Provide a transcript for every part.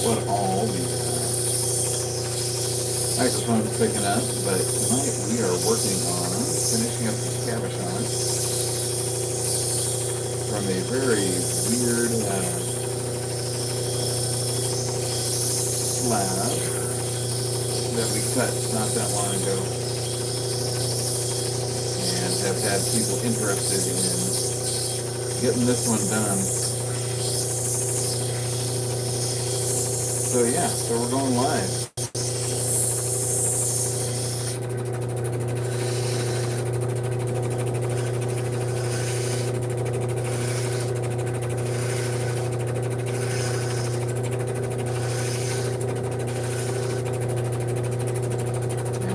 what all the microphone's picking up, but tonight we are working on finishing up the cabochon from a very weird slab that we cut not that long ago, and have had people interested in getting this one done. So yeah, so we're going live.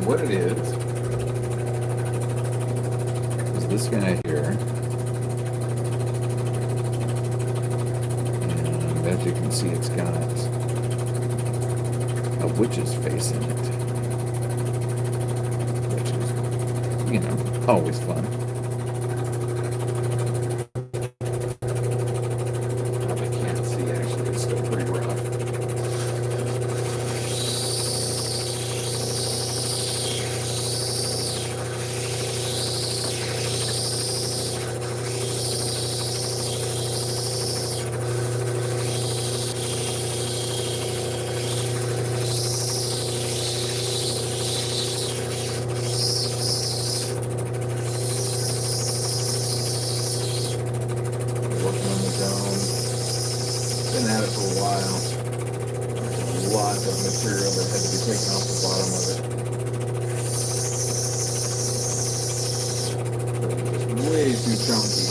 What it is this guy here, and as you can see, it's got a witch's face in it, which is, you know, always fun. Probably can't see, actually, it's still pretty rough. Been at it for a while. There's a lot of material that had to be taken off the bottom of it. It's way too chunky.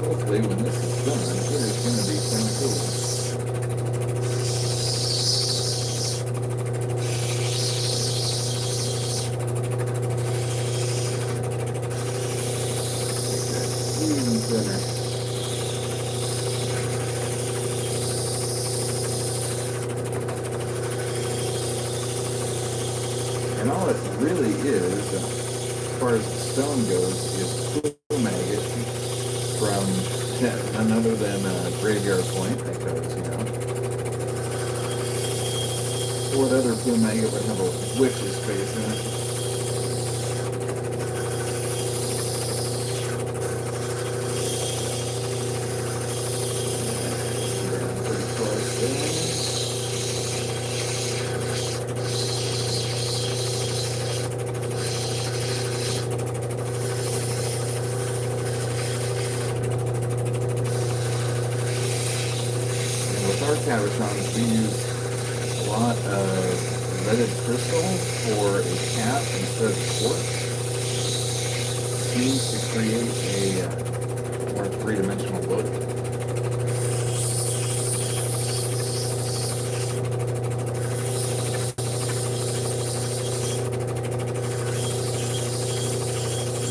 Hopefully when this is done, it is going to be kind of cool. Thinner. And all it really is, as far as the stone goes, is plume agate from none other than Graveyard Point, because, you know, what other plume agate would have a witch's face in it? Our cabochons, we use a lot of leaded crystal for a cap instead of quartz. Seems to create a more three-dimensional look.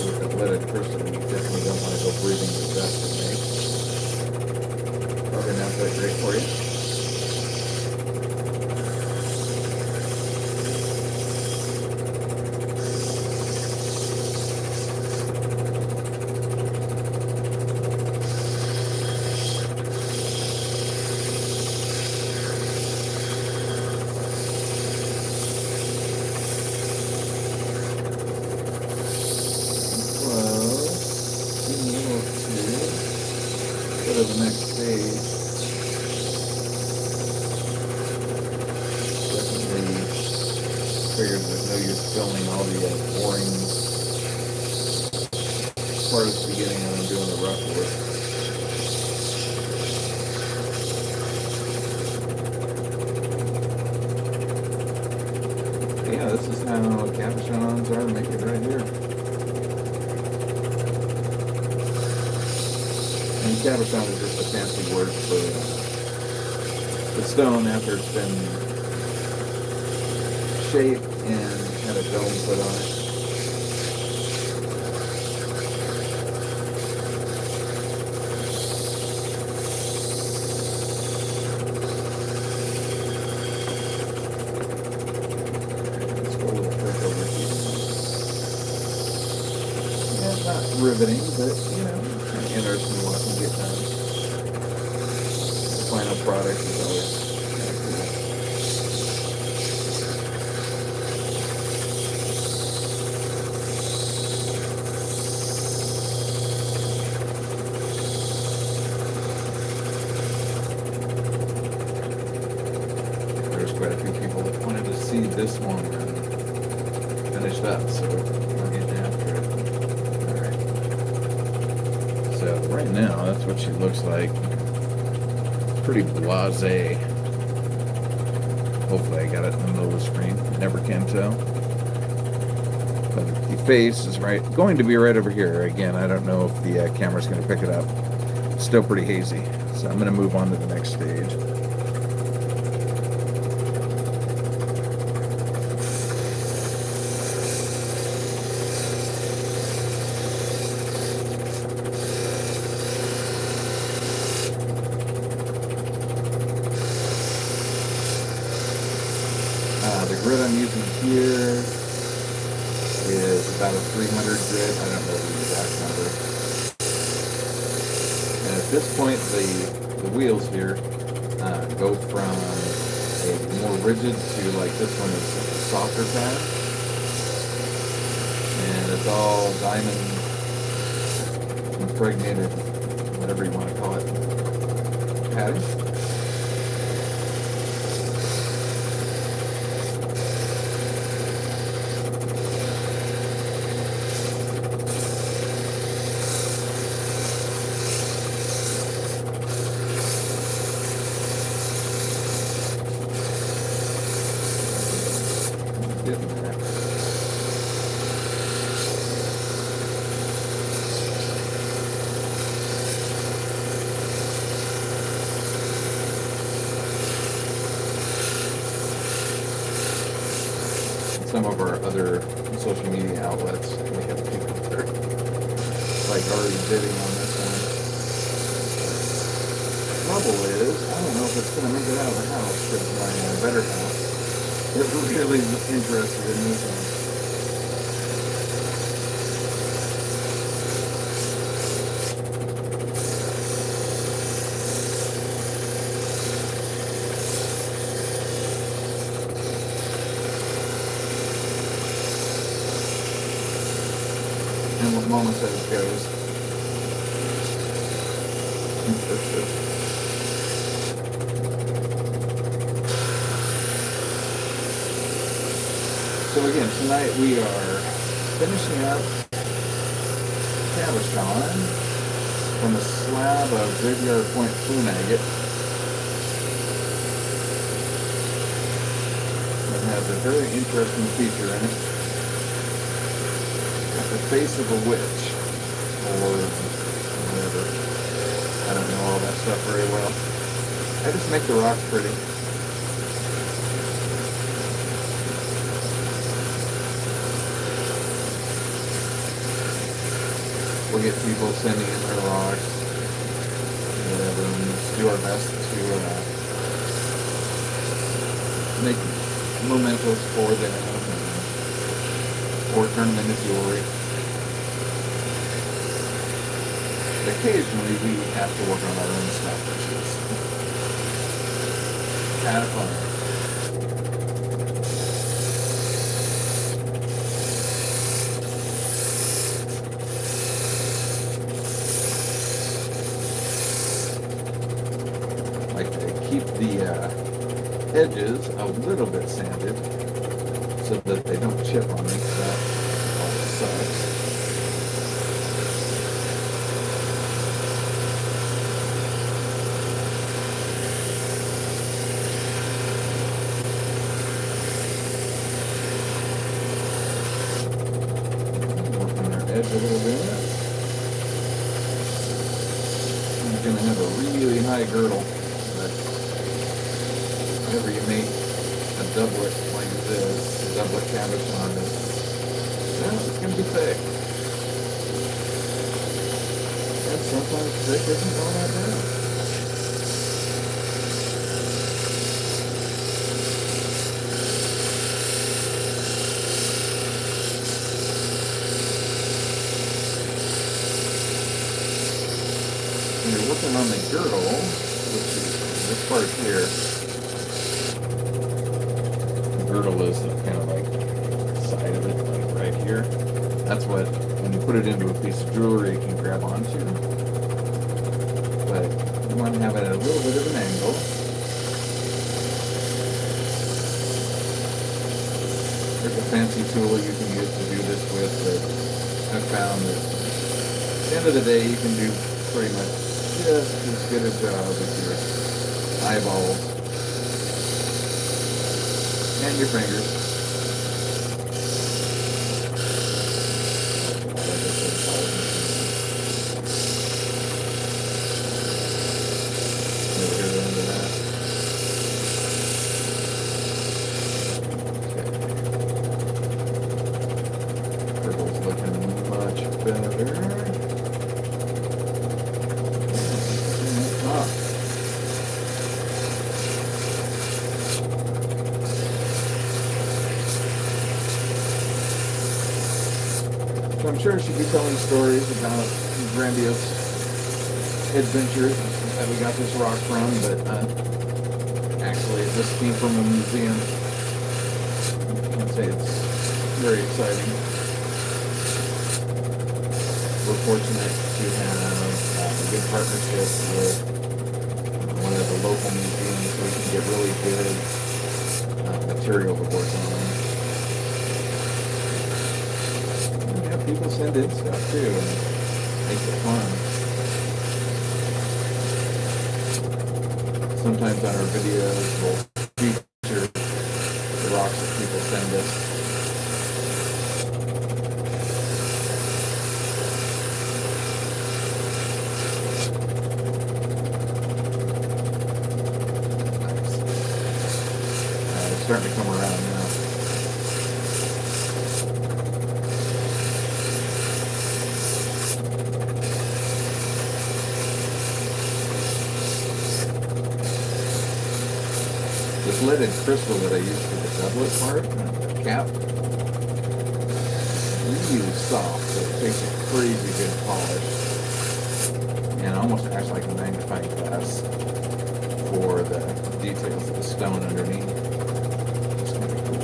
With the leaded crystal, you definitely don't want to go breathing the dust it makes. Probably not that great for you. Go to the next page. Definitely figured there's no use filming all the boring part at the beginning when I'm doing the rough work. Yeah, this is how cabochons are made right here. And cabochon is just a fancy word for the stone after it's been shaped and had a dome put on it. Let's go a little quick over here. Yeah, not riveting, but you know. interesting to watch them get done. The final product is always kind of cool. There's quite a few people that wanted to see this one finished up, so we're getting after it. Alright. So right now, that's what she looks like. Pretty blasé. Hopefully I got it in the middle of the screen. Never can tell. But the face is going to be right over here. Again, I don't know if the camera's going to pick it up. It's still pretty hazy. So I'm going to move on to the next stage. The grit I'm using here is about a 300 grit. I don't know the exact number. And at this point, the wheels here go from a more rigid to like this one is a softer pattern. And it's all diamond impregnated, whatever you want to call it, pattern. Some of our other social media outlets, we have people that are like already bidding on this one. Trouble is, I don't know if it's going to make it out of the house because my better half is really interested in this one. And what Mama says goes. So again, tonight we are finishing up cabochon from a slab of graveyard point plume agate that has a very interesting feature in it. The face of a witch, or whatever. I don't know all that stuff very well. I just make the rocks pretty. We'll get people sending in their rocks, whatever, and just do our best to make mementos for them, or turn them into jewelry. Occasionally we have to work on our own stuff, which is kind of fun. Like to keep the edges a little bit sanded so that they don't chip on me, because that always sucks. Edge a little bit. I'm going to have a really high girdle, but whenever you make a doublet like this, a doublet cabochon, well, it's going to be thick. And sometimes thick isn't all that bad. when you're working on the girdle, which is this part here, the girdle is kind of like the side of it, like right here. That's what, when you put it into a piece of jewelry, it can grab onto. But you want to have it at a little bit of an angle. There's a fancy tool you can use to do this with, but I've found that at the end of the day, you can do pretty much just as good a job with your eyeballs and your fingers. Never hear the end of that. Purple's looking much better. So I'm sure she'd be telling stories about grandiose adventures that we got this rock from, but actually this came from a museum. I'd say it's very exciting. We're fortunate to have a good partnership with one of the local museums so we can get really good material to work on. People send in stuff too, and makes it fun. Sometimes on our videos we'll feature the rocks that people send us. Nice. It's starting to come around now. This leaded crystal that I used for the doublet part, the cap, really soft, so it takes a crazy good polish and almost acts like a magnifying glass for the details of the stone underneath. Just kind of cool.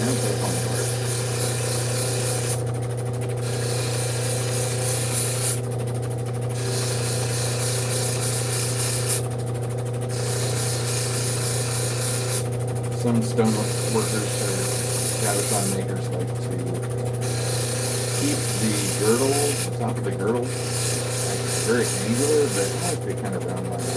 And the fun part. Some stone workers or artisan makers like to keep the girdle, the top of the girdle, like very angular, but I like to kind of round mine out.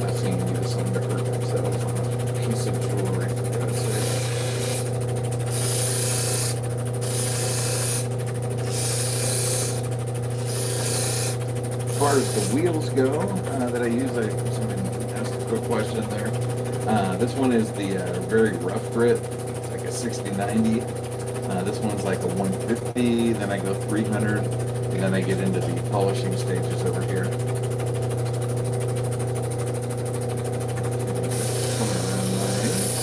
I've seen some to hurt themselves on a piece of jewelry, for God's sake. As far as the wheels go that I use, someone asked a quick question there. This one is the very rough grit. It's like a 60-90. This one's like a 150. Then I go 300, and then I get into the polishing stages over here. Coming around nice.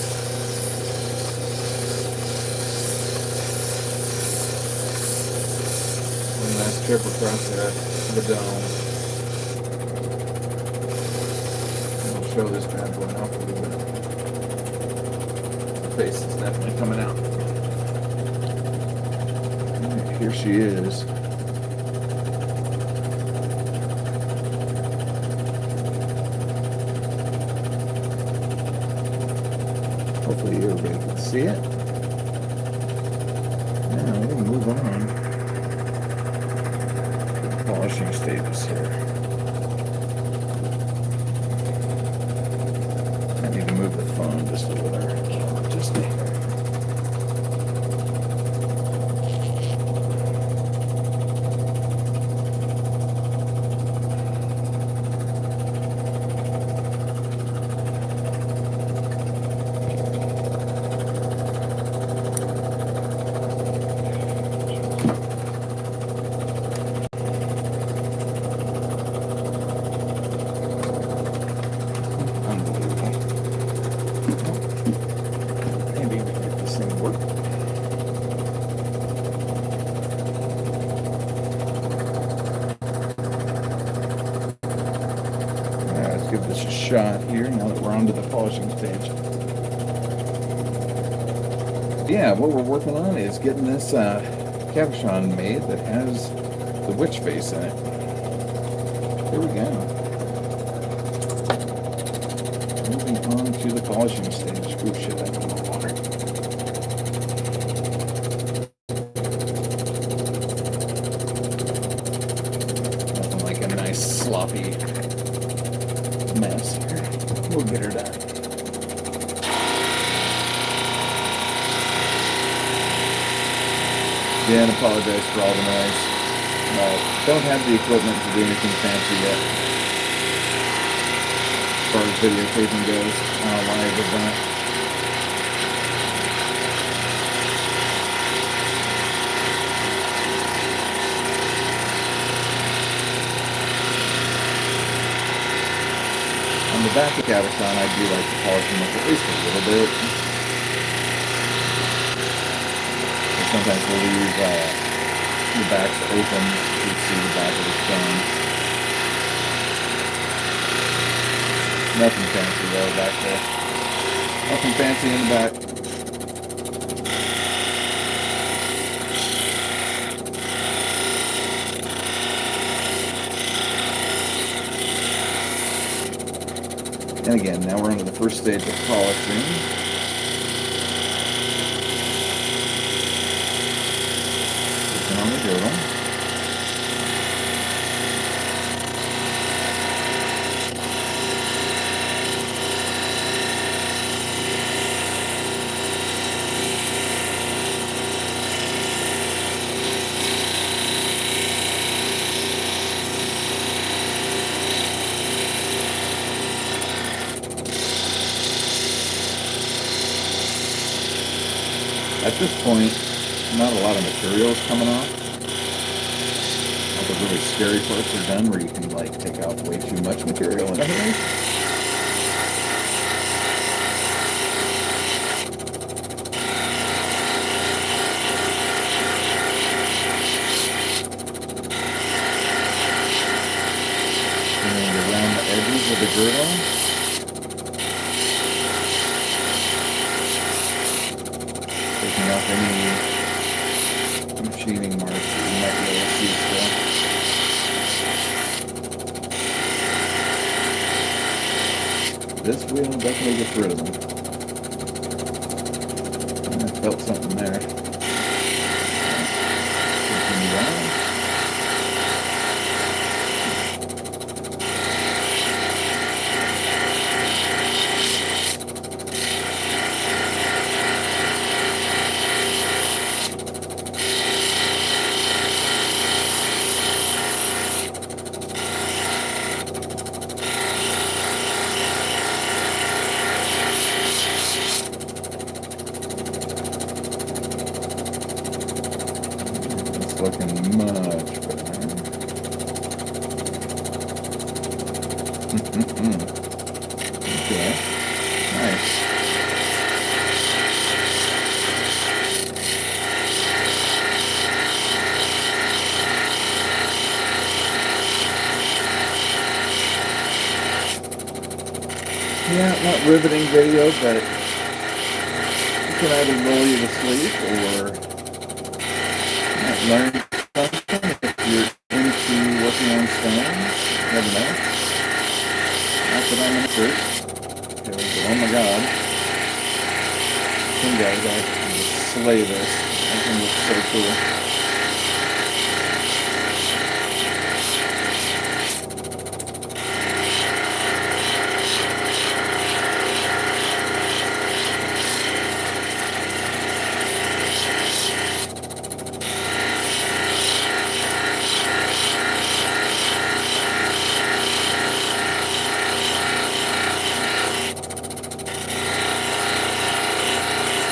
One last trip across the dome. Show this bad boy off a little bit. The face is definitely coming out. Right, here she is. Hopefully everybody can see it. Now we'll move on to the polishing stages here. I need to move the phone just a little bit. Just there. Let's give this a shot here now that we're onto the polishing stage. Yeah, what we're working on is getting this cabochon made that has the witch face in it. Here we go. Moving on to the polishing stage. Oh shit, I need more water. Nothing like a nice sloppy mess here. We'll get her done. Yeah, and apologize for all the noise. Don't have the equipment to do anything fancy yet. As far as videotaping goes, live event. On the back of cabochon, I do like to polish them up at least a little bit. Sometimes we'll leave the backs open. You can see the back of the stone. Nothing fancy though back there. Nothing fancy in the back. And again, now we're into the first stage of polishing. On the girdle. At this point, not a lot of material is coming off. All the really scary parts are done where you can like take out way too much material in a hurry. And around the edges of the girdle. Taking off any machining marks that you might be able to see still. This wheel definitely gets rid of them. I felt something there. Continue on. Looking much better. Okay, nice. Yeah, not riveting video, but it can either lull you to sleep or learn something if you're into working on stone. Never know. Not that I'm in a group. Because, oh my god. Some guys actually just slay this. I think it's so cool.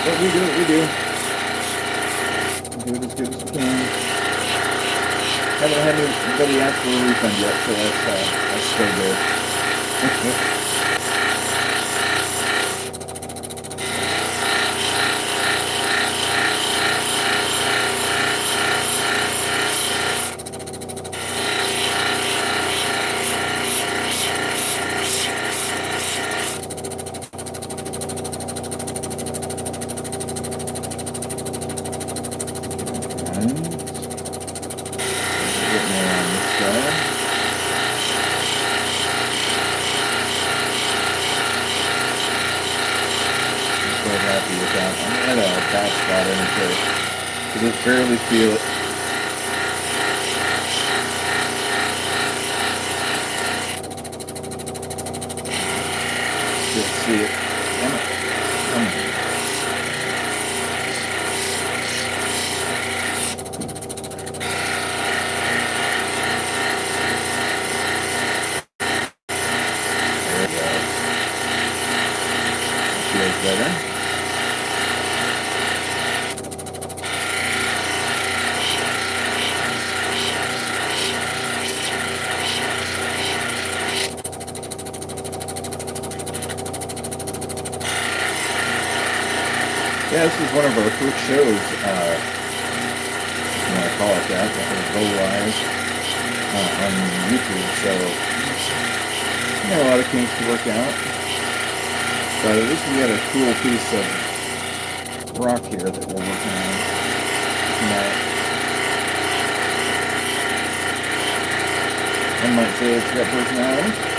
But we do what we do. We do it as good as we can. Haven't had anybody ask for a refund yet, so that's still good. lot in it too. You just barely feel it. Still see it. Come on. Come on. There we go. Feels better. Yeah, this is one of our first shows, if you want to call it that was go live on YouTube, so we got a lot of kinks to work out, but at least we got a cool piece of rock here that we're working on tonight. I might say it's got personality.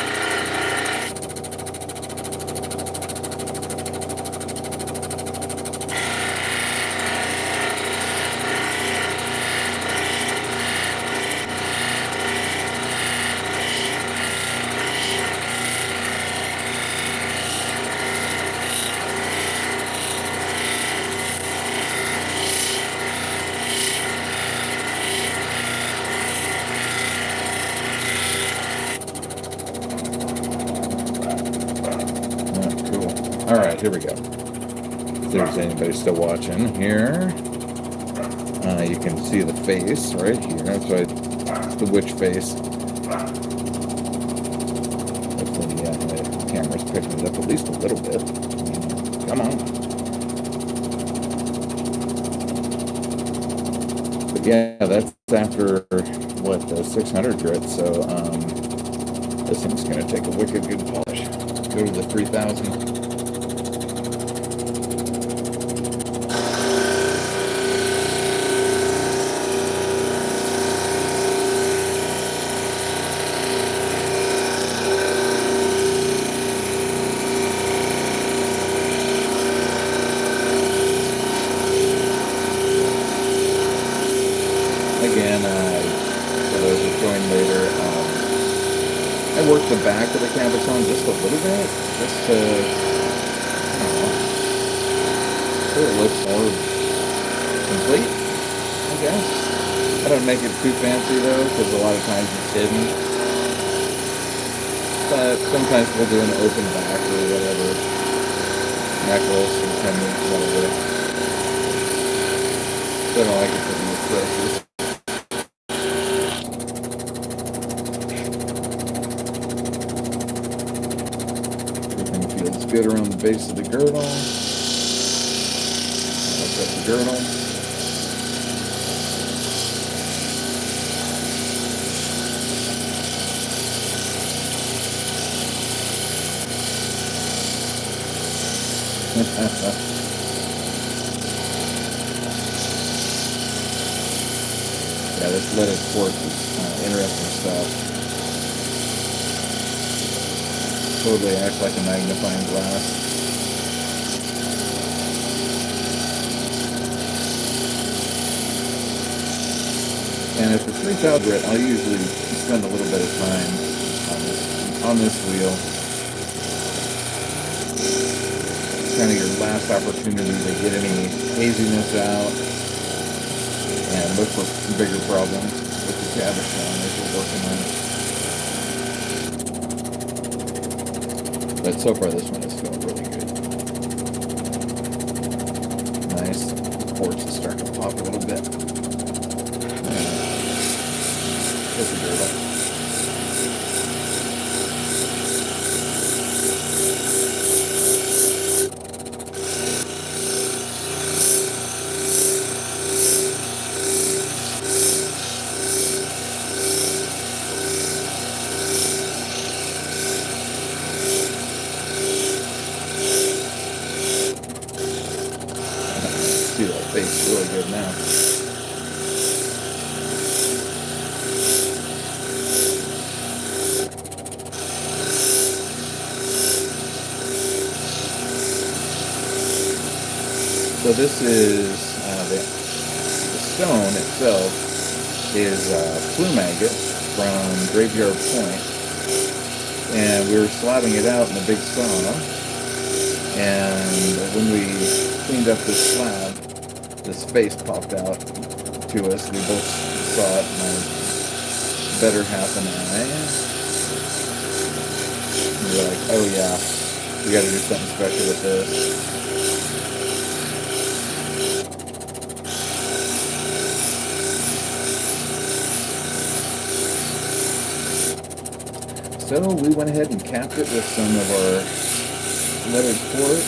Alright, here we go. If there's anybody still watching here, you can see the face right here. That's why it's the witch face. Hopefully the camera's picking it up at least a little bit. Come on. But yeah, that's after, what, the 600 grit, so this thing's going to take a wicked good polish. Go to the 3000. Again, for those who join later, I worked the back of the canvas on just a little bit, just to, I don't know, so it looks more complete, I guess. I don't make it too fancy though, because a lot of times it's hidden. But sometimes we'll do an open back or whatever, necklace or pendant, whatever. So I don't like it to be precious. Good around the base of the girdle. Look up the girdle. Yeah, this leaded quartz is interesting stuff. Totally acts like a magnifying glass. And if it's 3000 grit, I'll usually spend a little bit of time on this wheel. It's kind of your last opportunity to get any haziness out and look for bigger problems with the gemstone as you're working on it. But so far this one is feeling really good. Nice. The quartz is starting to pop a little bit. Just a girdle. See that face really good now. So this is stone itself is plume agate from Graveyard Point, and we were slabbing it out in a big saw. And when we cleaned up this slab, this face popped out to us. We both saw it, my better half and I. And we were like, oh yeah, we got to do something special with this. So we went ahead and capped it with some of our weathered quartz.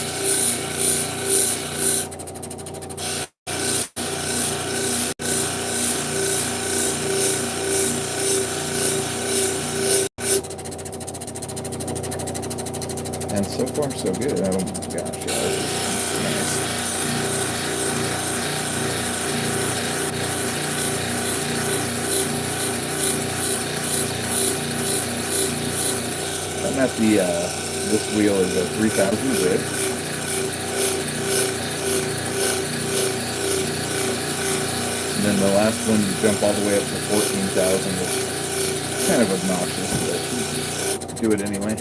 And so far so good. Oh my gosh, yeah, this is nice. I'm at the, this wheel is a 3000 grit. And then the last one, you jump all the way up to 14,000, which is kind of obnoxious, but do it anyway.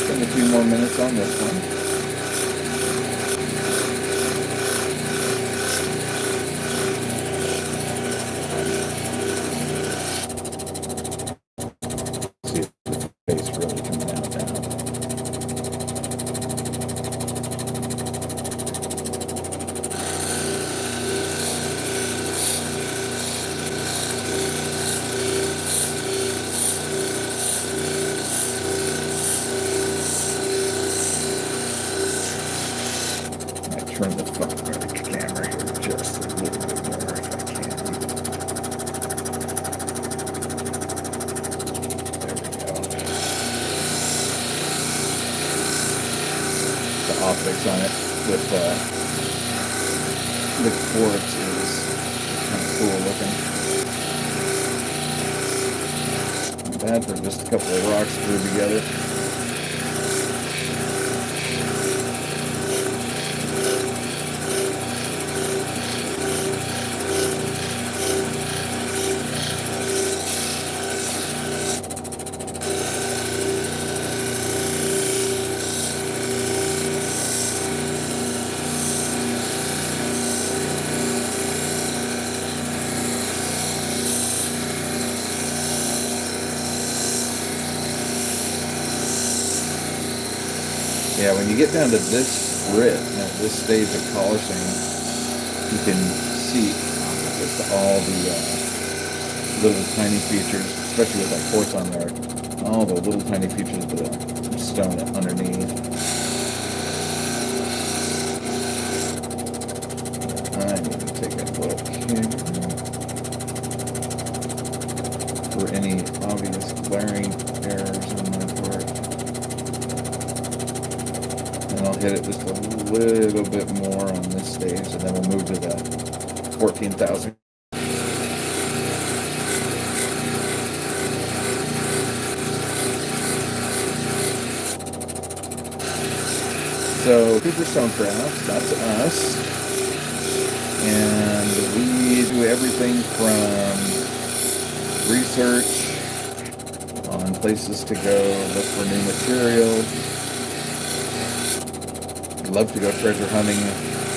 Spend a few more minutes on this one. See if the face really coming out now. Turn the camera here just a little bit more if I can. There we go. The optics on it with quartz is kind of cool looking. Not bad for just a couple of rocks glued together. Yeah, when you get down to this grit, this stage of polishing, you can see just all the little tiny features, especially with that quartz on there, all the little tiny features of the stone underneath. I need to take a look here for any obvious glaring errors on my part. And I'll hit it just a little bit more on this stage, and then we'll move to the 14,000. So, Cooper Stonecraft, that's us. And we do everything from research on places to go look for new material. Love to go treasure hunting,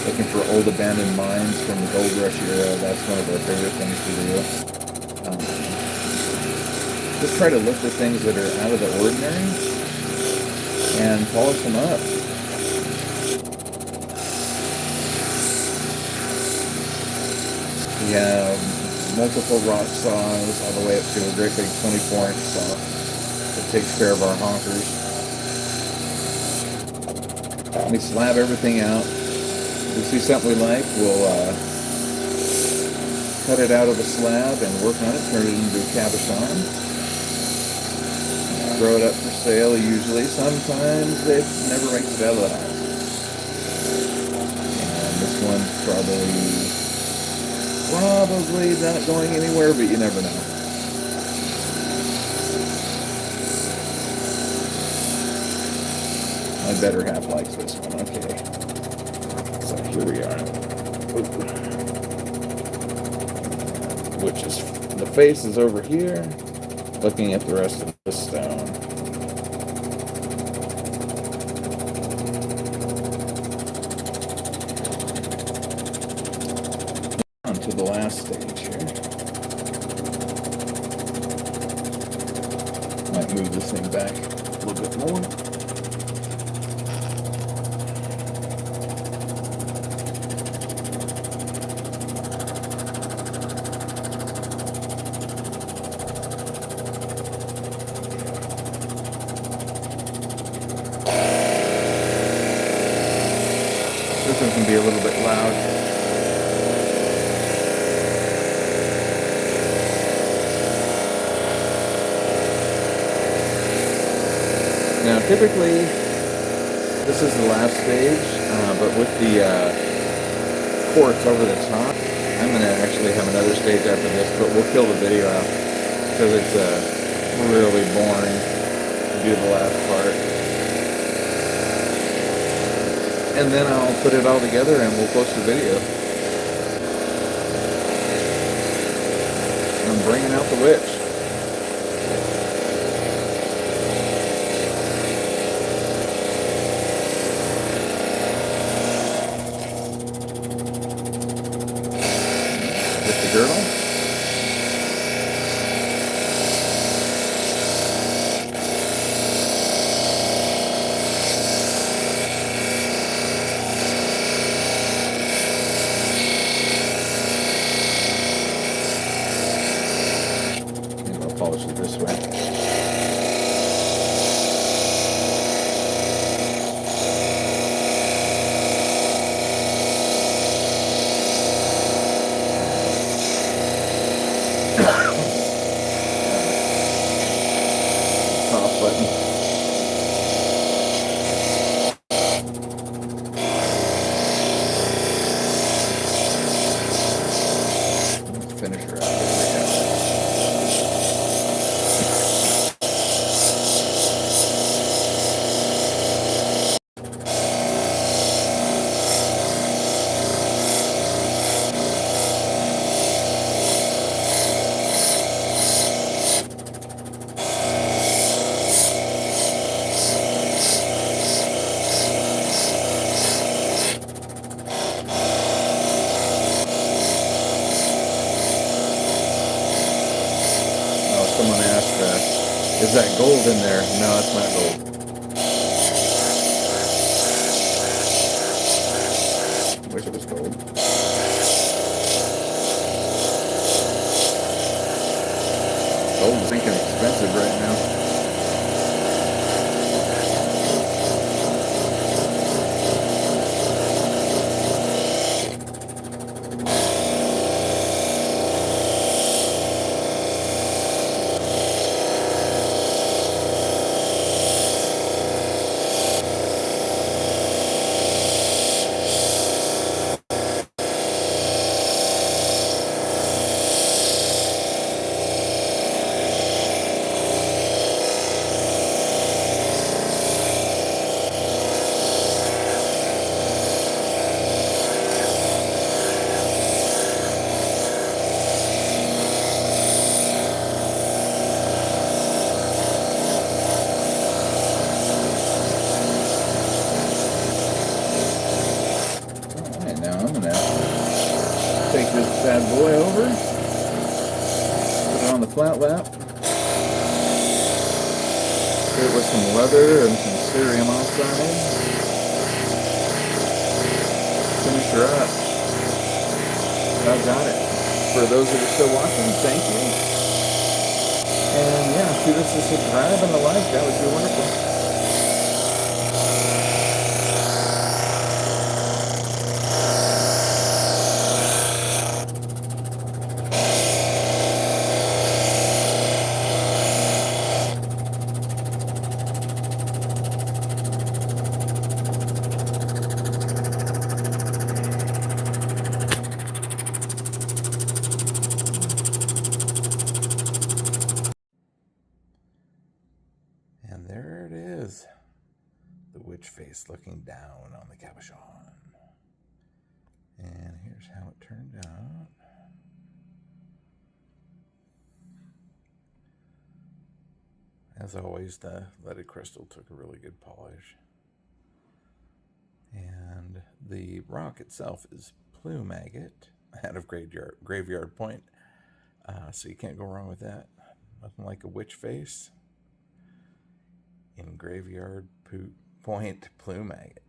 looking for old abandoned mines from the gold rush era. That's one of our favorite things to do. Just try to look for things that are out of the ordinary and polish them up. We have multiple rock saws all the way up to a great big 24-inch saw that takes care of our honkers. We slab everything out. If we see something we like, we'll cut it out of a slab and work on it, turn it into a cabochon. Throw it up for sale usually. Sometimes it never makes it out of the house. This one's probably not going anywhere, but you never know. My better half likes this one. Okay. So here we are. Which is, the face is over here, looking at the rest of the stone. On to the last stage here. Might move this thing back a little bit more. This one can be a little bit loud. Now, typically, this is the last stage, but with the quartz over the top, I'm going to actually have another stage after this, but we'll kill the video out because it's really boring to do the last part. And then I'll put it all together and we'll post the video. I'm bringing out the witch. With the girdle. Polish it this way. Off button. Finish her out. Someone asked, is that gold in there? No, it's not gold. Wish it was gold. Gold is thinking expensive right now. Take this bad boy over, put it on the flat lap, put it with some leather and some cerium outside, finish her up. I got it. For those that are still watching, thank you. And yeah, shoot us a subscribe and a like, that would be wonderful. witch face looking down on the cabochon. And here's how it turned out. As always, the leaded crystal took a really good polish. And the rock itself is plume agate out of Graveyard Point. So you can't go wrong with that. Nothing like a witch face in Graveyard Point plume agate.